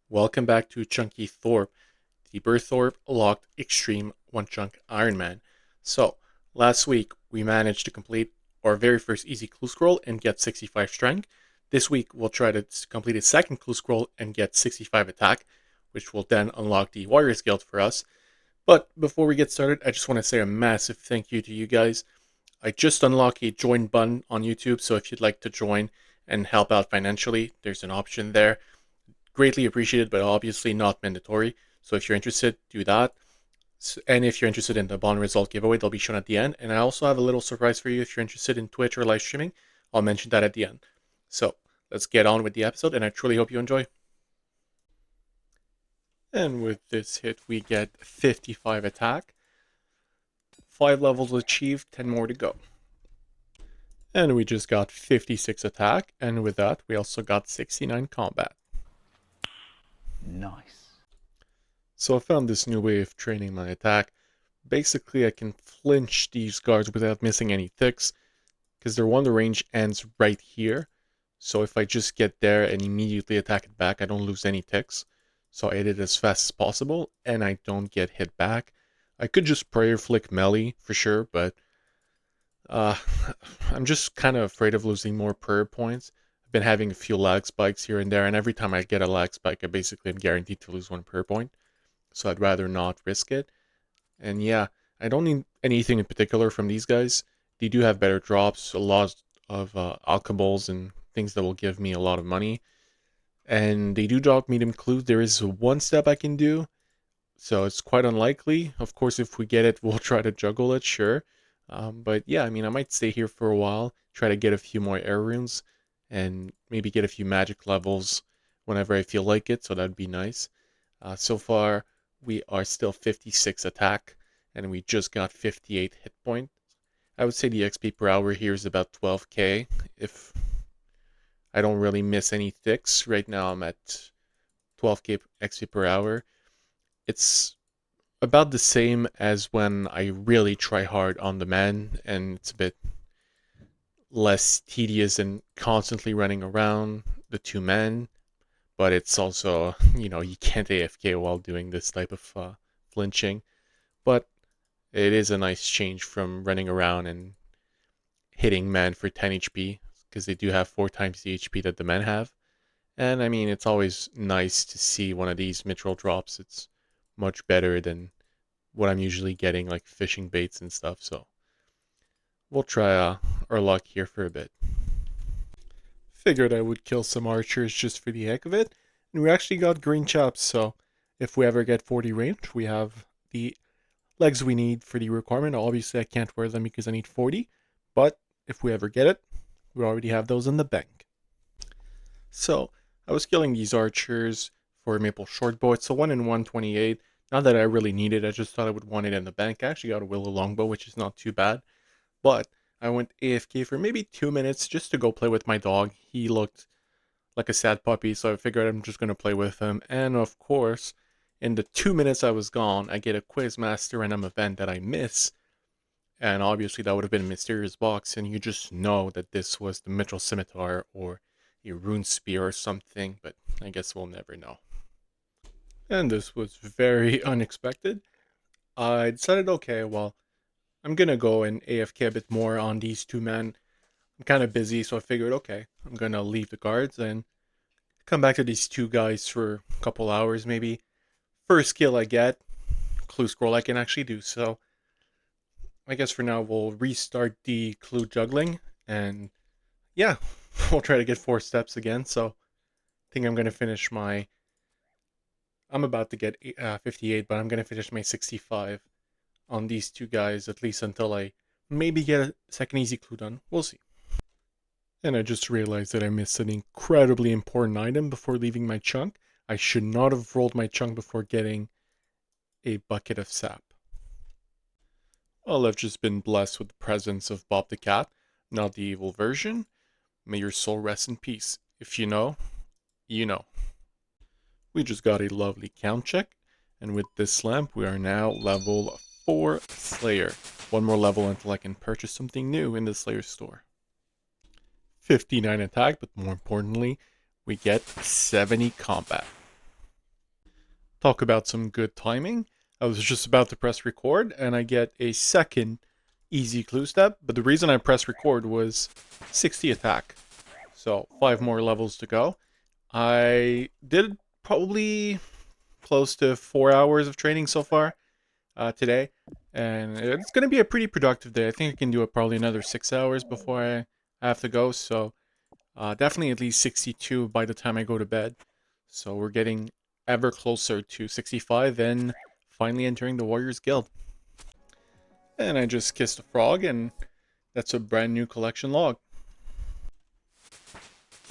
Welcome back to ChunkyThorpe, the Burthorpe locked Xtreme one chunk Ironman. So, last week we managed to complete our very first easy clue scroll and get 65 strength. This week we'll try to complete a second clue scroll and get 65 attack, which will then unlock the Warriors Guild for us. But before we get started, I just want to say a massive thank you to you guys. I just unlocked a join button on YouTube, so if you'd like to join and help out financially, there's an option there. Greatly appreciated, but obviously not mandatory. So if you're interested, do that. And if you're interested in the bond result giveaway, they'll be shown at the end. And I also have a little surprise for you if you're interested in Twitch or live streaming. I'll mention that at the end. So let's get on with the episode, and I truly hope you enjoy. And with this hit, we get 55 attack, 5 levels achieved, 10 more to go. And we just got 56 attack, and with that, we also got 69 combat. Nice. So I found this new way of training my attack. Basically, I can flinch these guards without missing any ticks, because their wonder range ends right here. So if I just get there and immediately attack it back, I don't lose any ticks. So I hit it as fast as possible, and I don't get hit back. I could just prayer flick melee for sure, but I'm just kind of afraid of losing more prayer points. I've been having a few lag spikes here and there, and every time I get a lag spike, I basically am guaranteed to lose 1 prayer point. So I'd rather not risk it. And yeah, I don't need anything in particular from these guys. They do have better drops, a lot of alchables and things that will give me a lot of money. And they do drop medium clues. There is one step I can do, so it's quite unlikely. Of course, if we get it, we'll try to juggle it, sure. But yeah, I mean, I might stay here for a while, try to get a few more air runes, and maybe get a few magic levels whenever I feel like it, so that'd be nice. So far, we are still 56 attack, and we just got 58 hit points. I would say the XP per hour here is about 12k, if I don't really miss any ticks. Right now I'm at 12k XP per hour. It's about the same as when I really try hard on the man, and it's a bit less tedious than constantly running around the 2 men. But it's also, you can't AFK while doing this type of flinching. But it is a nice change from running around and hitting men for 10 HP, because they do have 4 times the HP that the men have. And I mean, it's always nice to see one of these mithril drops. It's much better than what I'm usually getting, like fishing baits and stuff. So we'll try our luck here for a bit. Figured I would kill some archers just for the heck of it, and we actually got green chaps, so if we ever get 40 range, we have the legs we need for the requirement. Obviously I can't wear them because I need 40, but if we ever get it, we already have those in the bank. So I was killing these archers for maple shortbow. It's a 1 in 128. Not that I really need it, I just thought I would want it in the bank. I actually got a willow longbow, which is not too bad, but I went AFK for maybe 2 minutes just to go play with my dog. He looked like a sad puppy, so I figured I'm just going to play with him. And of course, in the 2 minutes I was gone, I get a Quizmaster Random event that I miss. And obviously that would have been a mysterious box, and you just know that this was the Mithril Scimitar or a Rune Spear or something, but I guess we'll never know. And this was very unexpected. I decided, okay, well, I'm gonna go and AFK a bit more on these 2 men. I'm kind of busy, so I figured, okay, I'm gonna leave the guards and come back to these 2 guys for a couple hours maybe. First skill I get, clue scroll I can actually do, so I guess for now we'll restart the clue juggling, and yeah, we'll try to get 4 steps again. So I think I'm gonna finish my, I'm about to get 58, but I'm gonna finish my 65 on these 2 guys, at least until I maybe get a second easy clue done. We'll see. And I just realized that I missed an incredibly important item before leaving my chunk. I should not have rolled my chunk before getting a bucket of sap. Well, I've just been blessed with the presence of Bob the Cat, not the evil version. May your soul rest in peace. If you know, you know. We just got a lovely count check, and with this lamp we are now level 4 Slayer. 1 more level until I can purchase something new in the Slayer store. 59 attack, but more importantly, we get 70 combat. Talk about some good timing. I was just about to press record and I get a second easy clue step, but the reason I pressed record was 60 attack. So 5 more levels to go. I did probably close to 4 hours of training so far today, and it's going to be a pretty productive day. I think I can do it probably another 6 hours before I have to go, so definitely at least 62 by the time I go to bed. So we're getting ever closer to 65 and finally entering the Warriors Guild. And I just kissed a frog, and that's a brand new collection log.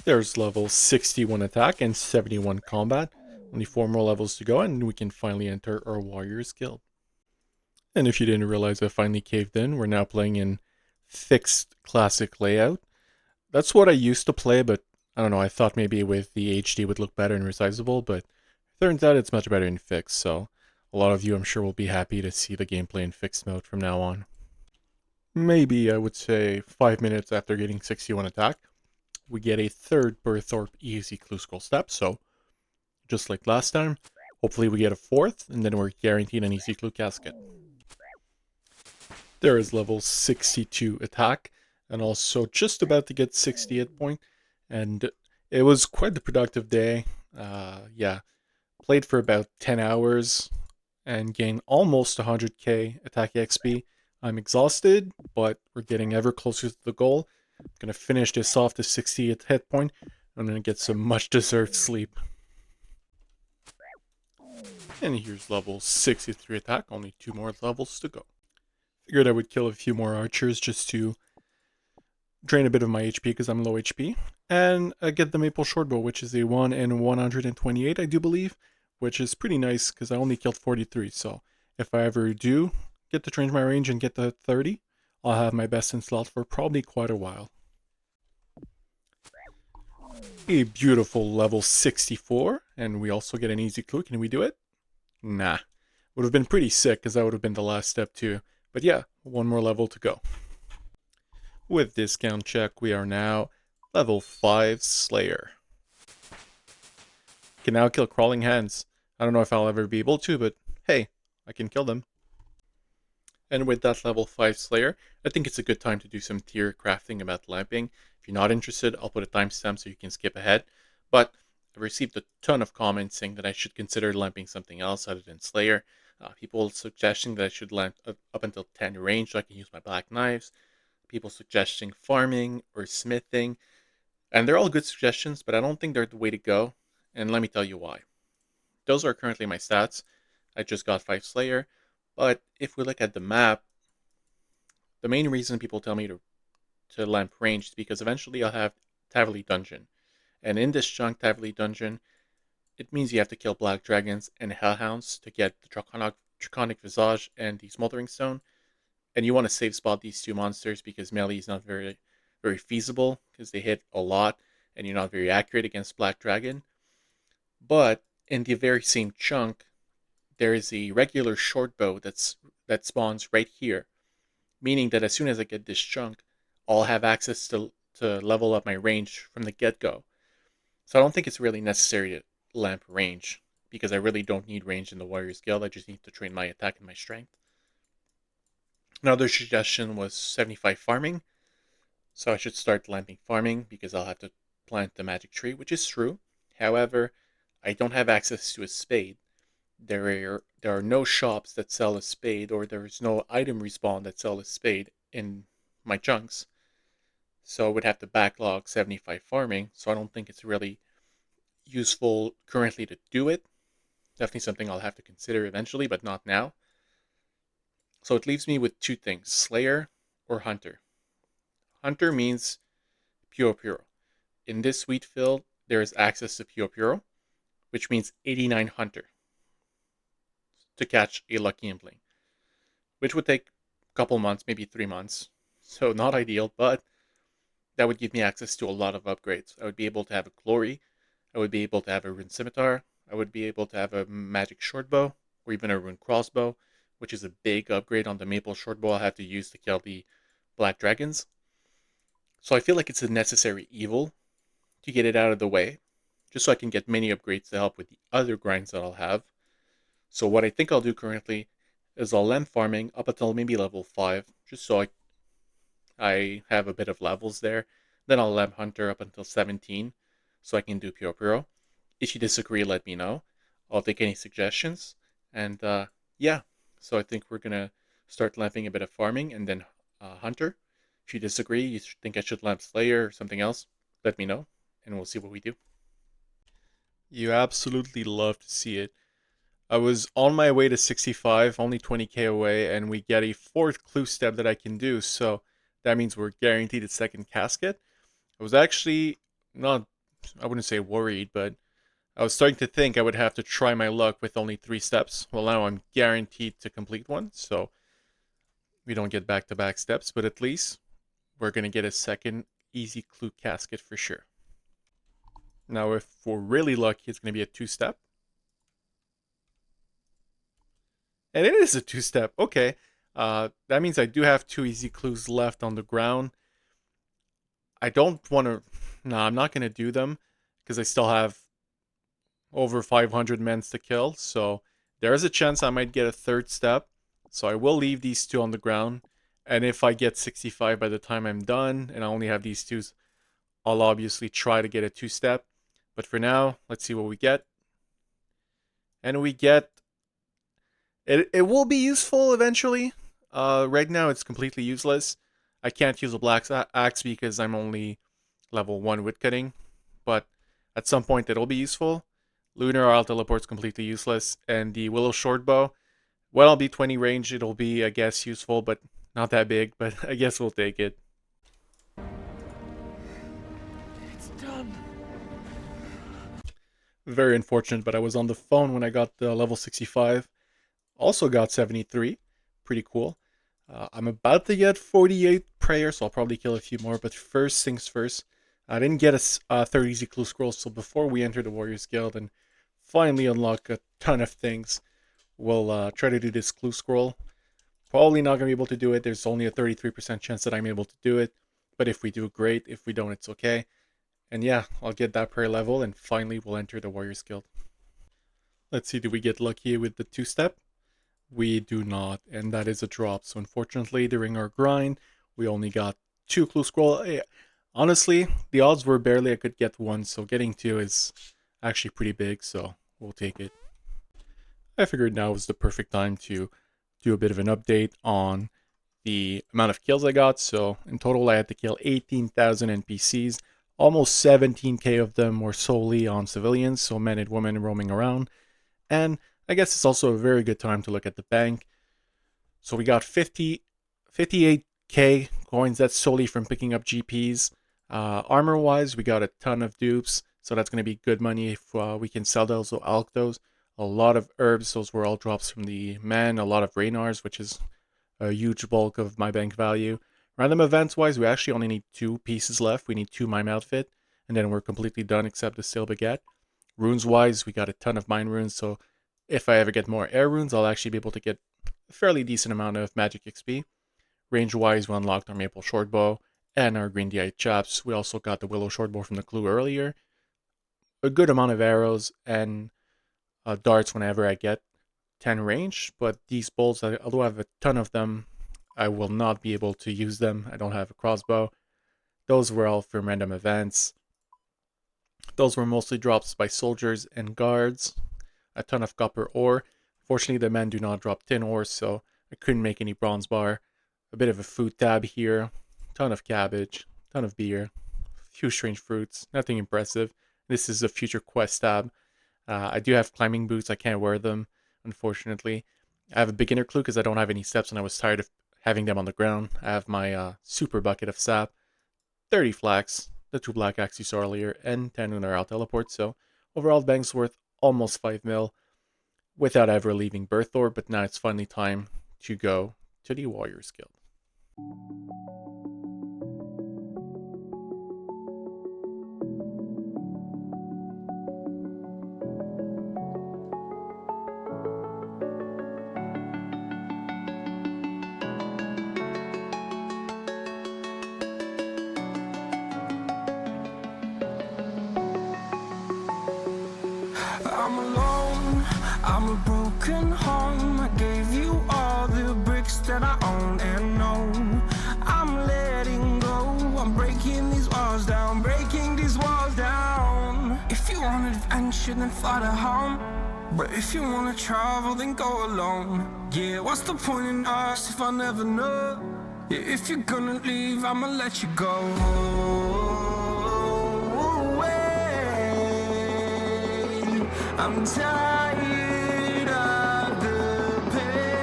There's level 61 attack and 71 combat. Only 4 more levels to go, and we can finally enter our Warriors Guild. And if you didn't realize, I finally caved in. We're now playing in fixed classic layout. That's what I used to play, but I don't know, I thought maybe with the HD would look better and resizable, but turns out it's much better in fixed, so a lot of you I'm sure will be happy to see the gameplay in fixed mode from now on. Maybe I would say 5 minutes after getting 61 attack, we get a third Burthorpe easy clue scroll step, so just like last time, hopefully we get a fourth, and then we're guaranteed an easy clue casket. There is level 62 attack, and also just about to get 60 hit point, and it was quite the productive day. Yeah, played for about 10 hours and gained almost 100k attack XP. I'm exhausted, but we're getting ever closer to the goal. I'm gonna finish this off to 60th hit point. I'm gonna get some much deserved sleep. And here's level 63 attack, only 2 more levels to go. Figured I would kill a few more archers just to drain a bit of my HP because I'm low HP. And I get the maple shortbow, which is a 1 in 128, I do believe, which is pretty nice because I only killed 43. So if I ever do get to change my range and get to 30, I'll have my best in slot for probably quite a while. A beautiful level 64, and we also get an easy clue. Can we do it? Nah. Would have been pretty sick because that would have been the last step too. But yeah, 1 more level to go. With discount check, we are now level 5 Slayer. Can now kill crawling hands. I don't know if I'll ever be able to, but hey, I can kill them. And with that level 5 Slayer, I think it's a good time to do some Theorycrafting about lamping. If you're not interested, I'll put a timestamp so you can skip ahead. But I've received a ton of comments saying that I should consider lamping something else other than Slayer. People suggesting that I should lamp up until 10 range so I can use my black knives. People suggesting farming or smithing. And they're all good suggestions, but I don't think they're the way to go. And let me tell you why. Those are currently my stats. I just got 5 Slayer. But if we look at the map, the main reason people tell me to lamp range is because eventually I'll have Taverley Dungeon. And in this chunk, Taverley Dungeon, it means you have to kill Black Dragons and Hellhounds to get the Draconic Visage and the Smoldering Stone. And you want to save spot these two monsters because melee is not very feasible because they hit a lot and you're not very accurate against Black Dragon. But in the very same chunk, there is a regular short bow that spawns right here, meaning that as soon as I get this chunk, I'll have access to level up my range from the get-go. So I don't think it's really necessary to lamp range because I really don't need range in the Warriors Guild. I just need to train my attack and my strength. Another suggestion was 75 farming. So I should start lamping farming because I'll have to plant the magic tree, which is true. However, I don't have access to a spade. There are no shops that sell a spade, or there's no item respawn that sell a spade in my chunks. So I would have to backlog 75 farming, so I don't think it's really useful currently to do it. Definitely something I'll have to consider eventually, but not now. So it leaves me with two things, Slayer or Hunter. Hunter means Puro Puro. In this wheat field, there is access to Puro Puro, which means 89 Hunter to catch a Lucky Impling, which would take a couple months, maybe 3 months. So not ideal, but that would give me access to a lot of upgrades. I would be able to have a Glory, I would be able to have a Rune Scimitar, I would be able to have a Magic Shortbow, or even a Rune Crossbow, which is a big upgrade on the Maple Shortbow I'll have to use to kill the Black Dragons. So I feel like it's a necessary evil to get it out of the way, just so I can get many upgrades to help with the other grinds that I'll have. So what I think I'll do currently is I'll lamp farming up until maybe level 5, just so I have a bit of levels there. Then I'll lamp hunter up until 17, so I can do pure pro. If you disagree, let me know. I'll take any suggestions. And yeah, so I think we're gonna start lamping a bit of farming and then hunter. If you disagree, you think I should lamp slayer or something else, let me know, and we'll see what we do. You absolutely love to see it. I was on my way to 65, only 20k away, and we get a fourth clue step that I can do, so that means we're guaranteed a second casket. I was actually not, I wouldn't say worried, but I was starting to think I would have to try my luck with only 3 steps. Well, now I'm guaranteed to complete one, so we don't get back-to-back steps, but at least we're going to get a second easy clue casket for sure. Now, if we're really lucky, it's going to be a 2-step. And it is a 2-step. Okay. That means I do have 2 easy clues left on the ground. I don't want to... No, I'm not going to do them because I still have over 500 mens to kill. So there is a chance I might get a 3rd step. So I will leave these 2 on the ground. And if I get 65 by the time I'm done and I only have these 2s, I'll obviously try to get a 2-step. But for now, let's see what we get. And we get... It will be useful eventually. Right now, it's completely useless. I can't use a black axe because I'm only level 1 woodcutting. But at some point, it'll be useful. Lunar Isle Teleport's completely useless. And the Willow Shortbow, well, it'll be 20 range. It'll be, I guess, useful, but not that big. But I guess we'll take it. It's done. Very unfortunate, but I was on the phone when I got the level 65. Also got 73. Pretty cool. I'm about to get 48 prayers, so I'll probably kill a few more. But first things first, I didn't get a 30 easy clue scroll, so before we enter the Warriors Guild and finally unlock a ton of things, we'll try to do this clue scroll. Probably not going to be able to do it. There's only a 33% chance that I'm able to do it. But if we do, great. If we don't, it's okay. And yeah, I'll get that prayer level, and finally we'll enter the Warriors Guild. Let's see, do we get lucky with the 2-step? We do not, and that is a drop. So unfortunately, during our grind, we only got 2 clue scroll. Honestly, the odds were barely I could get 1, so getting 2 is actually pretty big, so we'll take it. I figured now was the perfect time to do a bit of an update on the amount of kills I got. So in total, I had to kill 18,000 NPCs. Almost 17k of them were solely on civilians, so men and women roaming around. And I guess it's also a very good time to look at the bank. So we got 58k coins. That's solely from picking up GPs. Armor-wise, we got a ton of dupes. So that's going to be good money if we can sell those or alch those. A lot of herbs. Those were all drops from the men. A lot of Raynars, which is a huge bulk of my bank value. Random events-wise, we actually only need 2 pieces left. We need 2 mime outfit. And then we're completely done except the steel baguette. Runes-wise, we got a ton of mine runes. So if I ever get more air runes, I'll actually be able to get a fairly decent amount of magic XP. Range-wise, we unlocked our maple shortbow and our green DI chaps. We also got the willow shortbow from the clue earlier. A good amount of arrows and darts whenever I get 10 range. But these bolts, although I have a ton of them, I will not be able to use them. I don't have a crossbow. Those were all from random events. Those were mostly drops by soldiers and guards. A ton of copper ore. Fortunately, the men do not drop tin ore, so I couldn't make any bronze bar. A bit of a food tab here. Ton of cabbage. Ton of beer. A few strange fruits. Nothing impressive. This is a future quest tab. I do have climbing boots. I can't wear them, unfortunately. I have a beginner clue because I don't have any steps and I was tired of having them on the ground. I have my super bucket of sap. 30 flax. The 2 black axe you saw earlier. And 10 lunar out teleport. So overall, the bank's worth almost 5 mil without ever leaving Burthorpe, but now it's finally time to go to the Warriors Guild. I'm alone, I'm a broken should then fly to home. But if you wanna travel, then go alone. Yeah, what's the point in us if I never know? Yeah, if you're gonna leave, I'ma let you go. I'm tired of the pain.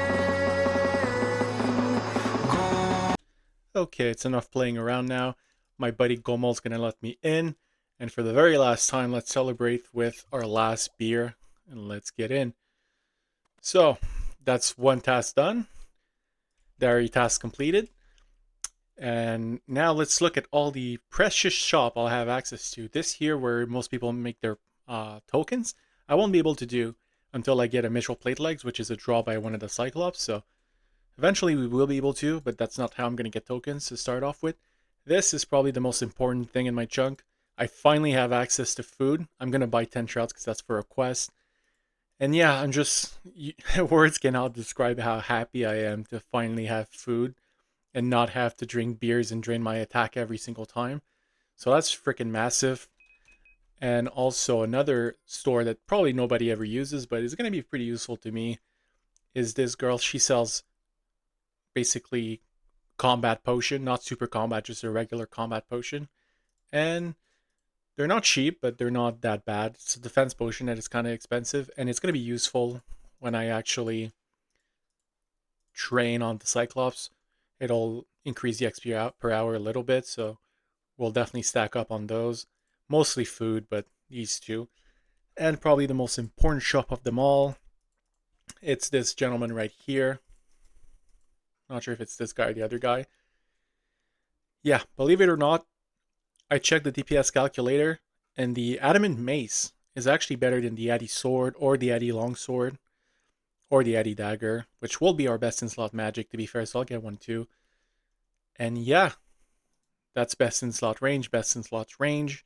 Okay, it's enough playing around now. My buddy Gomol's gonna let me in. And for the very last time, let's celebrate with our last beer. And let's get in. So, that's one task done. Diary task completed. And now let's look at all the precious shop I'll have access to. This here, where most people make their tokens, I won't be able to do until I get a mithril plate legs, which is a draw by one of the Cyclops. So eventually we will be able to, but that's not how I'm going to get tokens to start off with. This is probably the most important thing in my chunk. I finally have access to food. I'm going to buy 10 trouts because that's for a quest. And yeah, I'm just, words cannot describe how happy I am to finally have food and not have to drink beers and drain my attack every single time. So that's freaking massive. And also another store that probably nobody ever uses, but is going to be pretty useful to me, is this girl. She sells basically combat potion, not super combat, just a regular combat potion. And they're not cheap, but they're not that bad. It's a defense potion that is kind of expensive, and it's going to be useful when I actually train on the Cyclops. It'll increase the XP out per hour a little bit, so we'll definitely stack up on those. Mostly food, but these two. And probably the most important shop of them all. It's this gentleman right here. Not sure if it's this guy or the other guy. Yeah, believe it or not, I checked the DPS calculator, and the adamant mace is actually better than the Addy sword or the Addy longsword or the Addy dagger, which will be our best in slot magic to be fair, so I'll get one too. And yeah, that's best in slot range, best in slot range.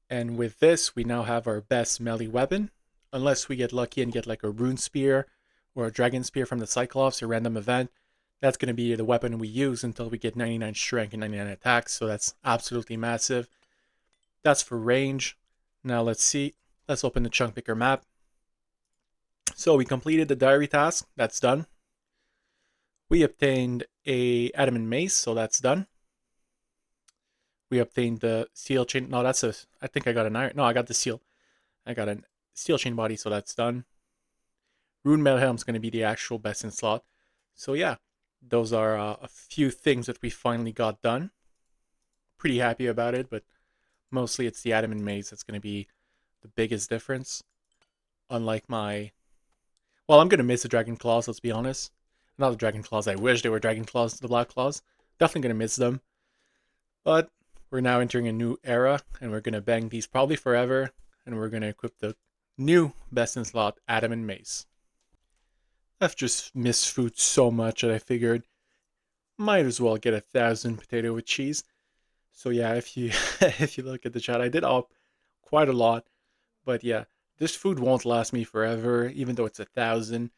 And with this, we now have our best melee weapon, unless we get lucky and get like a rune spear or a dragon spear from the Cyclops or random event. That's going to be the weapon we use until we get 99 strength and 99 attacks, so that's absolutely massive. That's for range. Now let's see. Let's open the chunk picker map. So we completed the diary task. That's done. We obtained a adamant mace, so that's done. We obtained the steel chain. No, that's a. I think I got an iron. No, I got the steel. I got a steel chain body, so that's done. Rune metal helm's going to be the actual best in slot. So yeah, those are a few things that we finally got done. Pretty happy about it, but mostly it's the adamant mace that's going to be the biggest difference. Unlike my, well, I'm going to miss the dragon claws. Let's be honest. Not the dragon claws. I wish they were dragon claws. The black claws. Definitely going to miss them. But we're now entering a new era, and we're going to bang these probably forever, and we're going to equip the new best in slot adamant mace. I've just missed food so much that I figured might as well get 1,000 potato with cheese. So yeah, if you if you look at the chat, I did up quite a lot, but yeah, this food won't last me forever. Even though it's 1,000,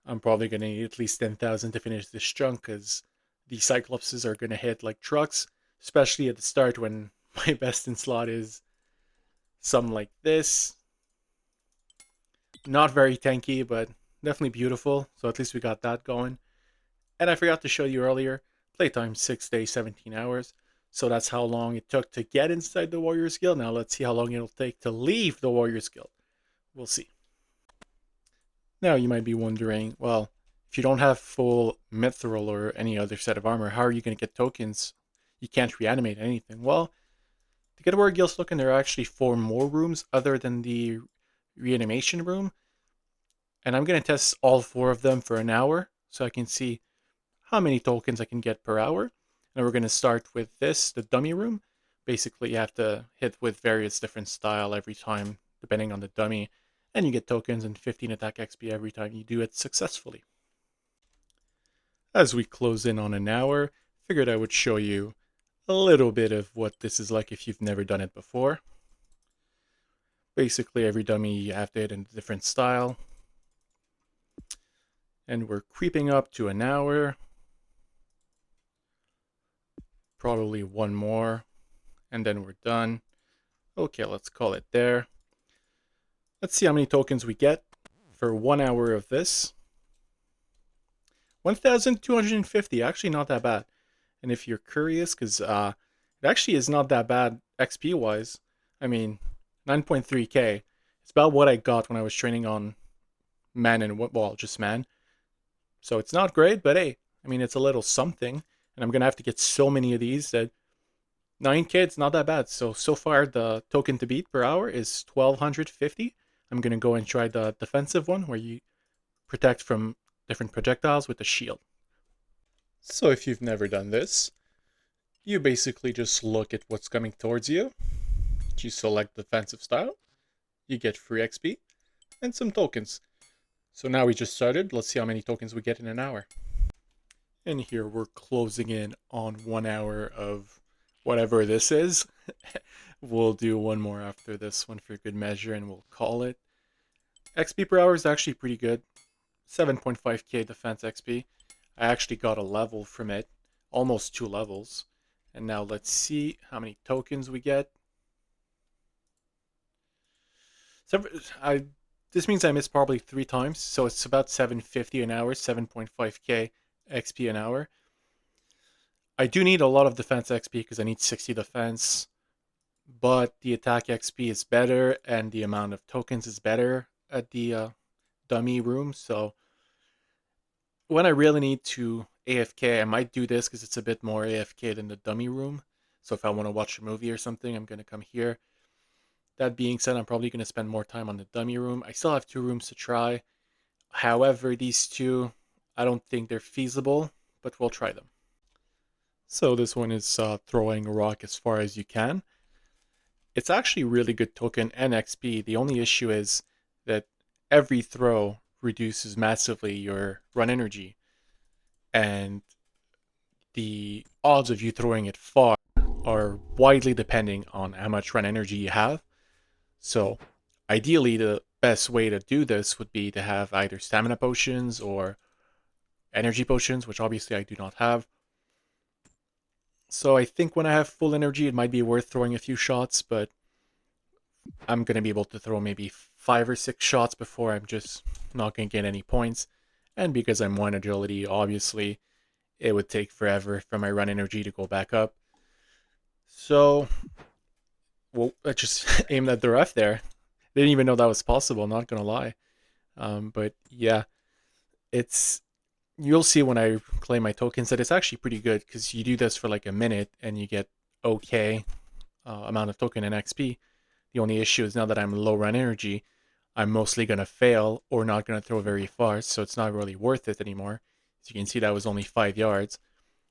I'm probably gonna need at least 10,000 to finish this chunk, because the Cyclopses are gonna hit like trucks, especially at the start when my best in slot is some like this. Not very tanky, but definitely beautiful. So at least we got that going. And I forgot to show you earlier, playtime 6 days, 17 hours. So that's how long it took to get inside the Warriors Guild. Now let's see how long it'll take to leave the Warriors Guild. We'll see. Now you might be wondering, well, if you don't have full mithril or any other set of armor, how are you going to get tokens? You can't reanimate anything. Well, to get a Warrior Guild token, there are actually 4 more rooms other than the reanimation room. And I'm going to test all 4 of them for an hour so I can see how many tokens I can get per hour. And we're going to start with this, the dummy room. Basically, you have to hit with various different style every time, depending on the dummy. And you get tokens and 15 attack XP every time you do it successfully. As we close in on an hour, figured I would show you a little bit of what this is like if you've never done it before. Basically, every dummy you have to hit in a different style. And we're creeping up to an hour. Probably one more, and then we're done. Okay, let's call it there. Let's see how many tokens we get for 1 hour of this. 1,250, actually not that bad. And if you're curious, because it actually is not that bad XP wise. I mean, 9.3k. It's about what I got when I was training on man and well, just man. So it's not great, but hey, I mean it's a little something. And I'm gonna have to get so many of these that 9k, it's not that bad. So far the token to beat per hour is 1,250. I'm gonna go and try the defensive one where you protect from different projectiles with a shield. So if you've never done this, you basically just look at what's coming towards you. You select defensive style, you get free XP and some tokens. So now we just started. Let's see how many tokens we get in an hour. And here we're closing in on 1 hour of whatever this is. We'll do one more after this one for good measure and we'll call it. XP per hour is actually pretty good. 7.5k defense XP. I actually got a level from it, almost 2 levels. And now let's see how many tokens we get. So this means I missed probably 3 times, so it's about 750 an hour, 7.5k XP an hour. I do need a lot of defense XP because I need 60 defense, but the attack XP is better and the amount of tokens is better at the dummy room. So when I really need to AFK, I might do this because it's a bit more AFK than the dummy room. So if I want to watch a movie or something, I'm going to come here. That being said, I'm probably going to spend more time on the dummy room. I still have 2 rooms to try. However, these 2, I don't think they're feasible, but we'll try them. So this one is throwing a rock as far as you can. It's actually really good token and XP. The only issue is that every throw reduces massively your run energy. And the odds of you throwing it far are widely depending on how much run energy you have. So ideally the best way to do this would be to have either stamina potions or energy potions, which obviously I do not have. So I think when I have full energy, it might be worth throwing a few shots, but I'm going to be able to throw maybe 5 or 6 shots before I'm just not going to get any points. And because I'm 1 agility, obviously, it would take forever for my run energy to go back up. So, well, I just aimed at the ref there. Didn't even know that was possible, not going to lie. But yeah, you'll see when I claim my tokens that it's actually pretty good because you do this for like a minute and you get okay amount of token and XP. The only issue is now that I'm low run energy, I'm mostly going to fail or not going to throw very far, so it's not really worth it anymore. As you can see, that was only 5 yards.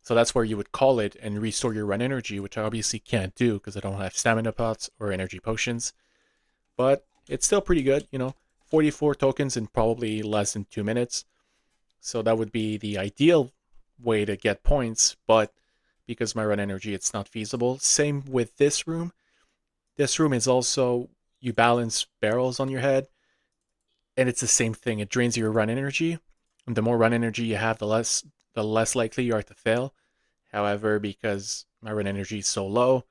So that's where you would call it and restore your run energy, which I obviously can't do because I don't have stamina pots or energy potions. But it's still pretty good, 44 tokens in probably less than 2 minutes. So that would be the ideal way to get points, but because my run energy, it's not feasible. Same with this room. This room is also, you balance barrels on your head, and it's the same thing. It drains your run energy, and the more run energy you have, the less likely you are to fail. However, because my run energy is so low,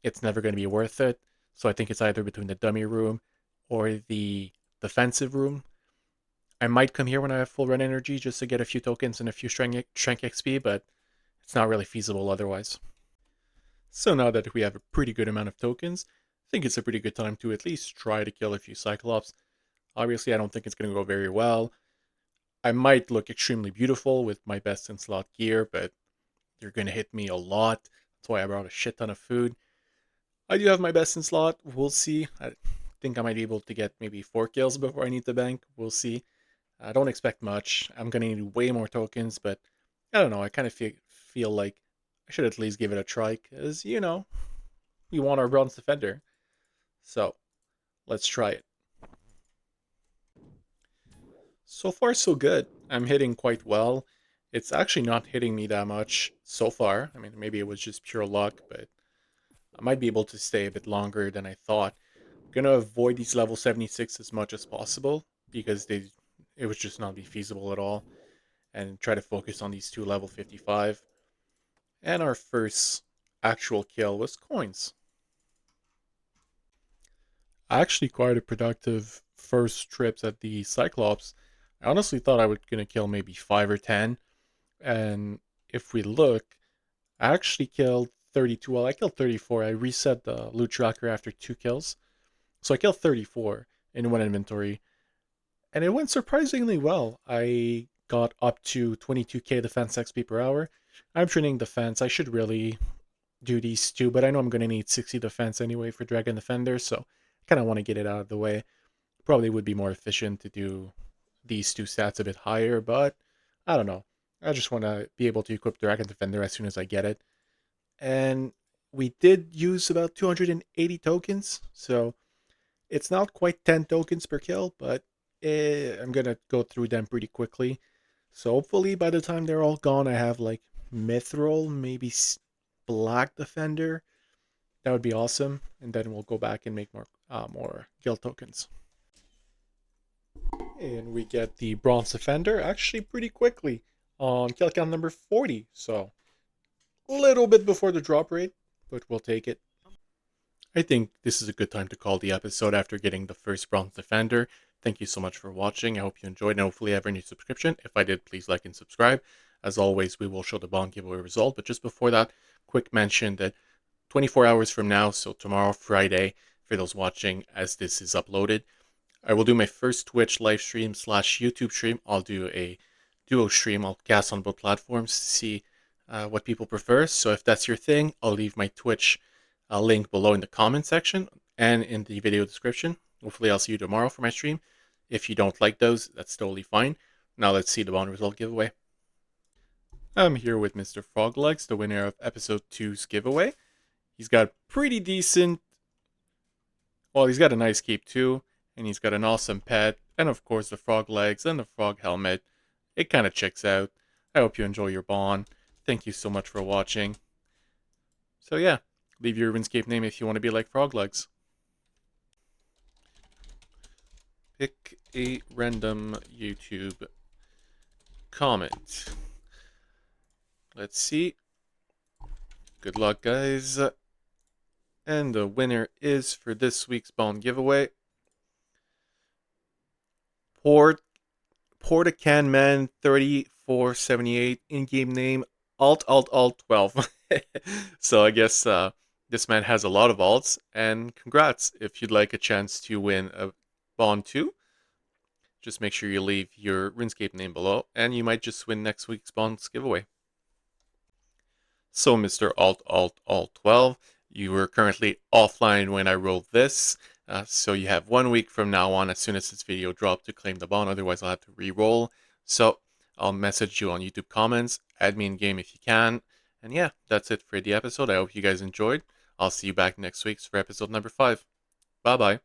it's never going to be worth it. So I think it's either between the dummy room or the defensive room. I might come here when I have full run energy just to get a few tokens and a few strength XP, but it's not really feasible otherwise. So now that we have a pretty good amount of tokens, I think it's a pretty good time to at least try to kill a few Cyclops. Obviously, I don't think it's going to go very well. I might look extremely beautiful with my best in slot gear, but they're going to hit me a lot. That's why I brought a shit ton of food. I do have my best in slot. We'll see. I think I might be able to get maybe 4 kills before I need the bank. We'll see. I don't expect much. I'm going to need way more tokens, but I don't know. I kind of feel like I should at least give it a try because, we want our bronze defender. So, let's try it. So far, so good. I'm hitting quite well. It's actually not hitting me that much so far. I mean, maybe it was just pure luck, but I might be able to stay a bit longer than I thought. I'm going to avoid these level 76 as much as possible because it would just not be feasible at all. And try to focus on these 2 level 55. And our first actual kill was coins. Actually quite a productive first trips at the Cyclops, I honestly thought I was gonna kill maybe 5 or 10. And if we look, I actually killed 32. Well, I killed 34. I reset the loot tracker after 2 kills. So I killed 34 in one inventory. And it went surprisingly well. I got up to 22k defense XP per hour. I'm training defense. I should really do these two, but I know I'm going to need 60 defense anyway for Dragon Defender, so I kind of want to get it out of the way. Probably would be more efficient to do these two stats a bit higher, but I don't know. I just want to be able to equip Dragon Defender as soon as I get it. And we did use about 280 tokens, so it's not quite 10 tokens per kill, but I'm going to go through them pretty quickly. So hopefully by the time they're all gone, I have like Mithril, maybe Black Defender. That would be awesome. And then we'll go back and make more guild tokens. And we get the Bronze Defender actually pretty quickly on kill count number 40. So a little bit before the drop rate, but we'll take it. I think this is a good time to call the episode after getting the first Bronze Defender. Thank you so much for watching. I hope you enjoyed and hopefully have a new subscription. If I did, please like and subscribe. As always, we will show the bond giveaway result. But just before that, quick mention that 24 hours from now, so tomorrow, Friday, for those watching as this is uploaded, I will do my first Twitch live stream / YouTube stream. I'll do a duo stream. I'll cast on both platforms to see what people prefer. So if that's your thing, I'll leave my Twitch link below in the comment section and in the video description. Hopefully I'll see you tomorrow for my stream. If you don't like those, that's totally fine. Now let's see the bond result giveaway. I'm here with Mr. Froglegs, the winner of episode 2's giveaway. He's got pretty decent... Well, he's got a nice cape too, and he's got an awesome pet, and of course the frog legs and the frog helmet. It kind of checks out. I hope you enjoy your bond. Thank you so much for watching. So yeah, leave your RuneScape name if you want to be like Froglegs. Pick a random YouTube comment. Let's see. Good luck, guys. And the winner is for this week's bond giveaway Portacanman 3478, in-game name Alt 12. So I guess this man has a lot of alts, and congrats. If you'd like a chance to win a bond 2, just make sure you leave your RuneScape name below, and you might just win next week's bonds giveaway. So Mr. Alt 12, you were currently offline when I rolled this. So you have 1 week from now on, as soon as this video dropped, to claim the bond. Otherwise, I'll have to re-roll. So I'll message you on YouTube comments. Add me in game if you can. And yeah, that's it for the episode. I hope you guys enjoyed. I'll see you back next week for episode number 5. Bye-bye.